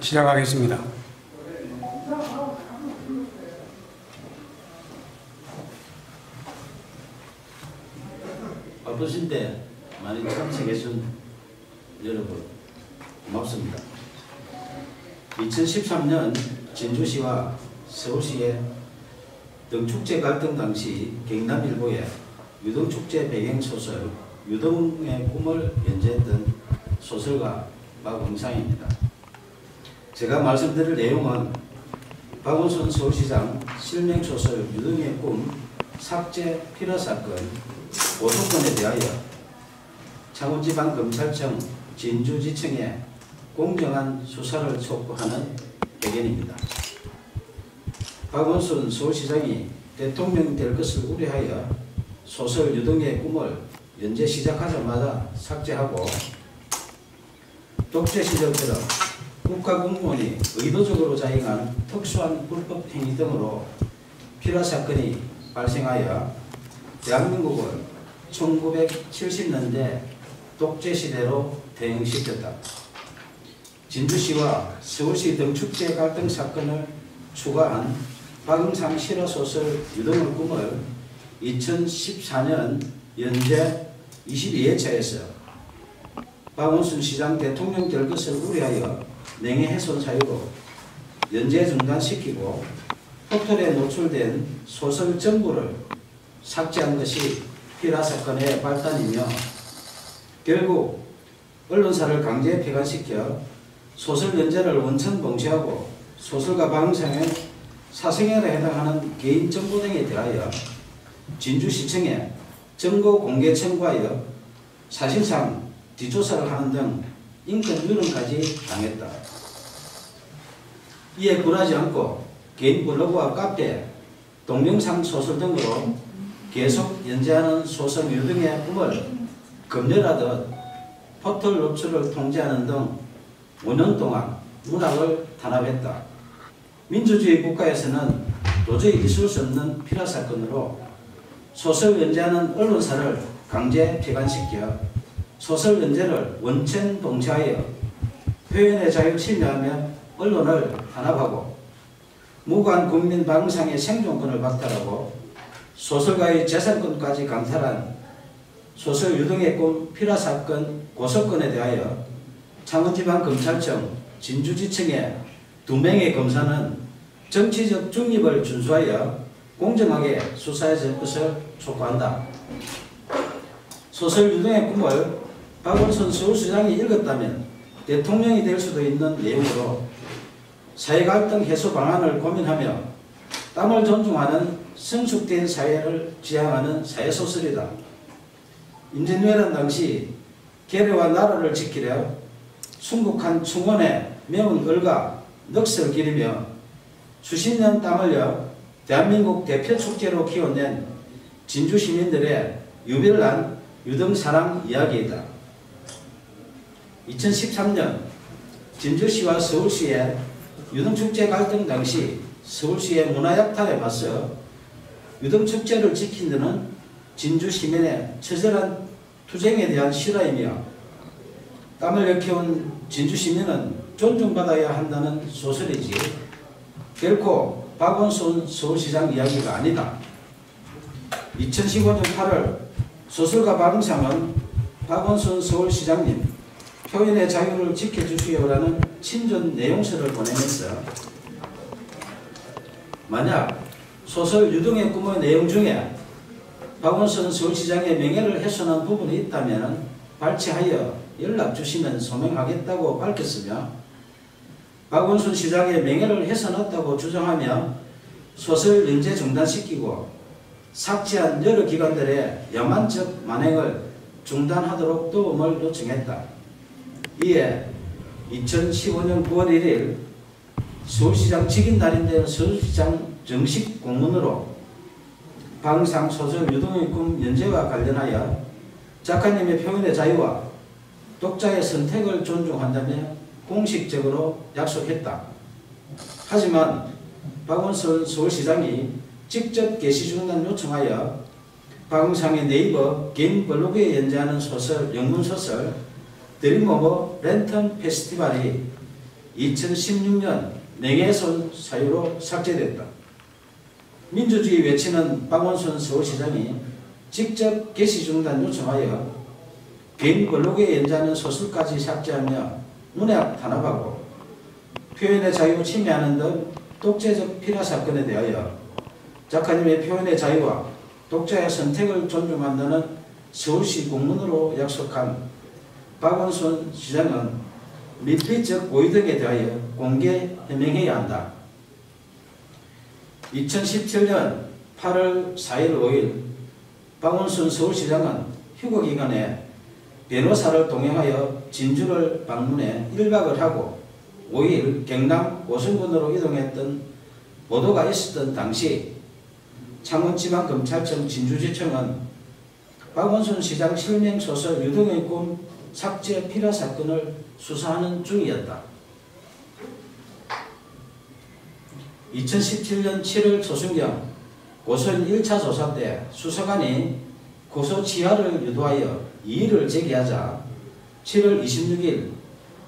시작하겠습니다. 바쁘신데 많이 참석해준 여러분 고맙습니다. 2013년 진주시와 서울시의 등축제 갈등 당시 경남일보의 유등축제 배경소설 유등의 꿈을 연재했던 소설가 박응상입니다. 제가 말씀드릴 내용은 박원순 서울시장 실명소설 유등의 꿈 삭제 필화사건 고소건에 대하여 창원지방검찰청 진주지청에 공정한 수사를 촉구하는 배경입니다. 박원순 서울시장이 대통령이 될 것을 우려하여 소설 유등의 꿈을 연재 시작하자마자 삭제하고 독재 시절처럼 국가공무원이 의도적으로 자행한 특수한 불법 행위 등으로 필화사건이 발생하여 대한민국을 1970년대 독재시대로 대응시켰다. 진주시와 서울시 등축제 갈등 사건을 추가한 박응상 실화소설 유등의 꿈을 2014년 연재 22회차에서 박원순 시장 대통령 될 것을 우려하여 명예훼손 사유로 연재 중단시키고 포털에 노출된 소설 전부를 삭제한 것이 필화사건의 발단이며 결국 언론사를 강제 폐간시켜 소설 연재를 원천 봉쇄하고 소설가 박응상의 사생활에 해당하는 개인 정보 등에 대하여 진주시청에 정보 공개 청구하여 사실상 뒷조사를 하는 등 인권 유린까지 당했다. 이에 굴하지 않고 개인 블로그와 카페, 동영상 소설 등으로 계속 연재하는 소설 유등의 꿈을 검열하듯 포털 노출을 통제하는 등 5년 동안 문학을 탄압했다. 민주주의 국가에서는 도저히 있을 수 없는 필화사건으로 소설 연재하는 언론사를 강제 폐간시켜 소설 연재를 원천 봉쇄하여 표현의 자유를 침해하며 언론을 탄압하고 무고한 국민 박응상의 생존권을 박탈하고 소설가의 재산권까지 강탈한 소설 유등의 꿈 필화사건 고소건에 대하여 창원지방검찰청 진주지청의 2명의 검사는 정치적 중립을 준수하여 공정하게 수사해 줄 것을 촉구한다. 소설 유등의 꿈을 박원순 서울시장이 읽었다면 대통령이 될 수도 있는 내용으로 사회갈등 해소 방안을 고민하며 땀을 존중하는 성숙된 사회를 지향하는 사회소설이다. 임진왜란 당시 계례와 나라를 지키려 순국한 충원에 매운 을과 넋을 기리며 수십 년 땀 흘려 대한민국 대표 축제로 키워낸 진주 시민들의 유별난 유등사랑 이야기이다. 2013년 진주시와 서울시의 유등축제 갈등 당시 서울시의 문화약탈에 맞서 유등축제를 지킨 데는 진주 시민의 처절한 투쟁에 대한 실화이며 땀을 일깨운 진주 시민은 존중받아야 한다는 소설이지 결코 박원순 서울시장 이야기가 아니다. 2015년 8월 소설가 박응상은 박원순 서울시장님 표현의 자유를 지켜주시오라는 친전 내용서를 보내면서 만약 소설 유등의 꿈의 내용 중에 박원순 서울시장의 명예를 훼손한 부분이 있다면 발췌하여 연락 주시면 소명하겠다고 밝혔으며 박원순 시장의 명예를 훼손했다고 주장하며 소설 연재 중단시키고 삭제한 여러 기관들의 야만적 만행을 중단하도록 도움을 요청했다. 이에 2015년 9월 1일 서울시장 직인날인데 서울시장 정식 공문으로 박응상 소설 유등의 꿈 연재와 관련하여 작가님의 표현의 자유와 독자의 선택을 존중한다며 공식적으로 약속했다. 하지만 박원순 서울시장이 직접 게시 중단 요청하여 박응상의 네이버 개인 블로그에 연재하는 소설, 영문소설 드림오버 랜턴 페스티벌이 2016년 명예훼손 사유로 삭제됐다. 민주주의 외치는 박원순 서울시장이 직접 게시 중단 요청하여 개인 블로그에 연재하는 소설까지 삭제하며 문학 탄압하고 표현의 자유 침해하는 등 독재적 피라 사건에 대하여 작가님의 표현의 자유와 독자의 선택을 존중한다는 서울시 공문으로 약속한 박원순 시장은 밀폐적 고의 등에 대하여 공개 해명해야 한다. 2017년 8월 4일 5일 박원순 서울시장은 휴거기간에 변호사를 동행하여 진주를 방문해 1박을 하고 5일 경남 고성군으로 이동했던 보도가 있었던 당시 창원지방검찰청 진주지청은 박원순 시장 실명소설 유등의 꿈 삭제 피라 사건을 수사하는 중이었다. 2017년 7월 초순경 고소인 1차 조사 때 수사관이 고소 취하를 유도하여 이의를 제기하자 7월 26일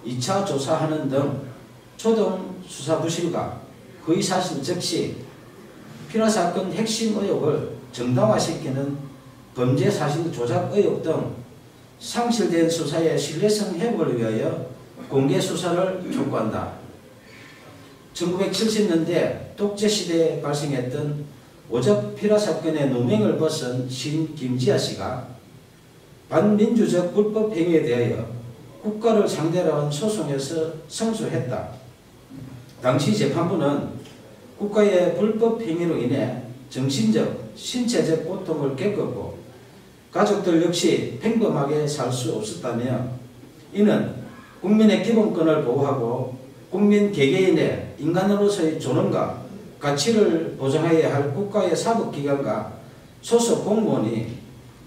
2차 조사하는 등 초동 수사 부실과 허위사실 적시, 피라사건 핵심 의혹을 정당화시키는 범죄사실 조작 의혹 등 상실된 수사의 신뢰성 회복을 위하여 공개 수사를 촉구한다. 1970년대 독재시대에 발생했던 오적 피라사건의 누명을 벗은 시인 김지아 씨가 반민주적 불법 행위에 대하여 국가를 상대로 한 소송에서 승소했다. 당시 재판부는 국가의 불법 행위로 인해 정신적, 신체적 고통을 겪었고 가족들 역시 평범하게 살 수 없었다며 이는 국민의 기본권을 보호하고 국민 개개인의 인간으로서의 존엄과 가치를 보장해야 할 국가의 사법기관과 소속 공무원이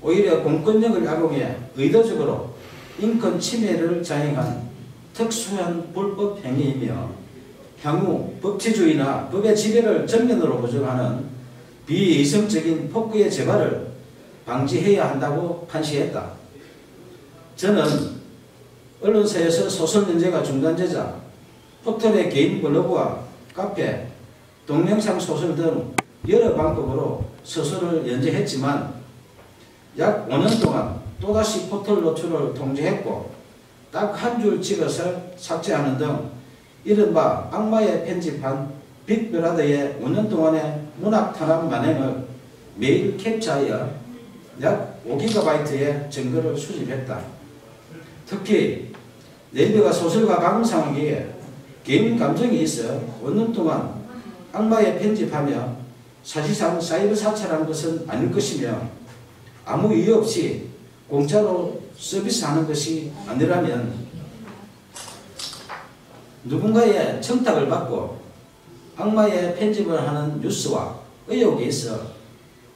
오히려 공권력을 악용해 의도적으로 인권 침해를 자행한 특수한 불법 행위이며 향후 법치주의나 법의 지배를 정면으로 부정하는 비이성적인 폭구의 재발을 방지해야 한다고 판시했다. 저는 언론사에서 소설 연재가 중단되자 포털의 개인 블로그와 카페, 동영상 소설 등 여러 방법으로 소설을 연재했지만 약 5년 동안 또다시 포털 노출을 통제했고 딱 한 줄 찍어서 삭제하는 등 이른바 악마의 편집한 빅브라더의 5년 동안의 문학 탄압 만행을 매일 캡처하여 약 5GB의 증거를 수집했다. 특히 네이버가 소설가 박음상에게 개인 감정이 있어 5년 동안 악마의 편집하며 사실상 사이버 사찰한 것은 아닐 것이며 아무 이유 없이 공짜로 서비스하는 것이 아니라면 누군가의 청탁을 받고 악마의 편집을 하는 뉴스와 의혹에 있어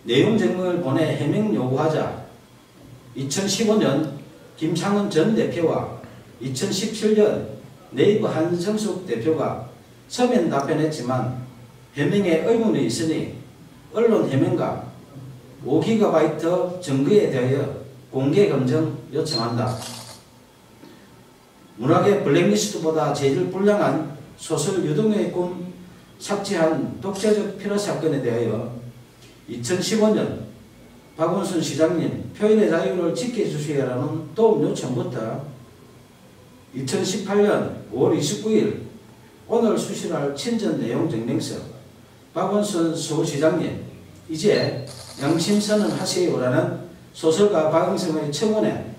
내용 증명을 보내 해명 요구하자 2015년 김창원 전 대표와 2017년 네이버 한성숙 대표가 서면 답변했지만 해명에 의문이 있으니 언론 해명과 5GB 증거에 대하여 공개 검증 요청한다. 문학의 블랙리스트보다 재질 불량한 소설 유등의 꿈 삭제한 독재적 피라 사건에 대하여 2015년 박원순 시장님 표현의 자유를 지켜주시라는 도움 요청부터 2018년 5월 29일 오늘 수신할 친전 내용 증명서 박원순 서울시장님 이제 양심선언 하세요라는 소설가 박응성의 청원에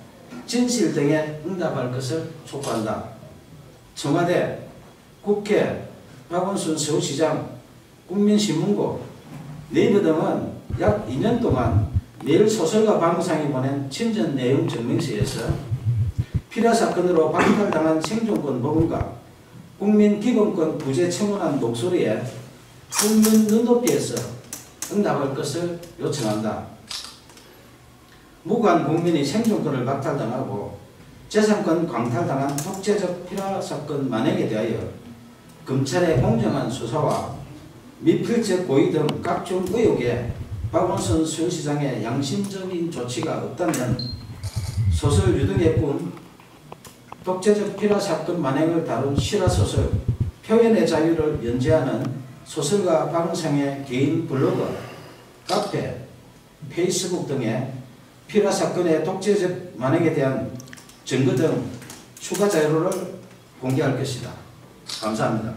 진실 등에 응답할 것을 촉구한다. 청와대, 국회, 박원순 서울시장, 국민신문고, 네이버 등은 약 2년 동안 매일 소설가 박응성이 보낸 친전 내용 증명서에서 피라 사건으로 박탈당한 생존권 부분과 국민 기본권 부재 청원한 목소리에 국민 눈높이에서 응답할 것을 요청한다. 무관 국민이 생존권을 박탈당하고 재산권 광탈당한 독재적 피라 사건 만행에 대하여 검찰의 공정한 수사와 미필적 고의 등 각종 의혹에 박원순 서울시장의 양심적인 조치가 없다면 소설 유등의 꿈 독재적 피라 사건 만행을 다룬 실화소설 표현의 자유를 연재하는 소설가 방상의 개인 블로그, 카페, 페이스북 등에 피라 사건의 독재적 만행에 대한 증거 등 추가 자료를 공개할 것이다. 감사합니다.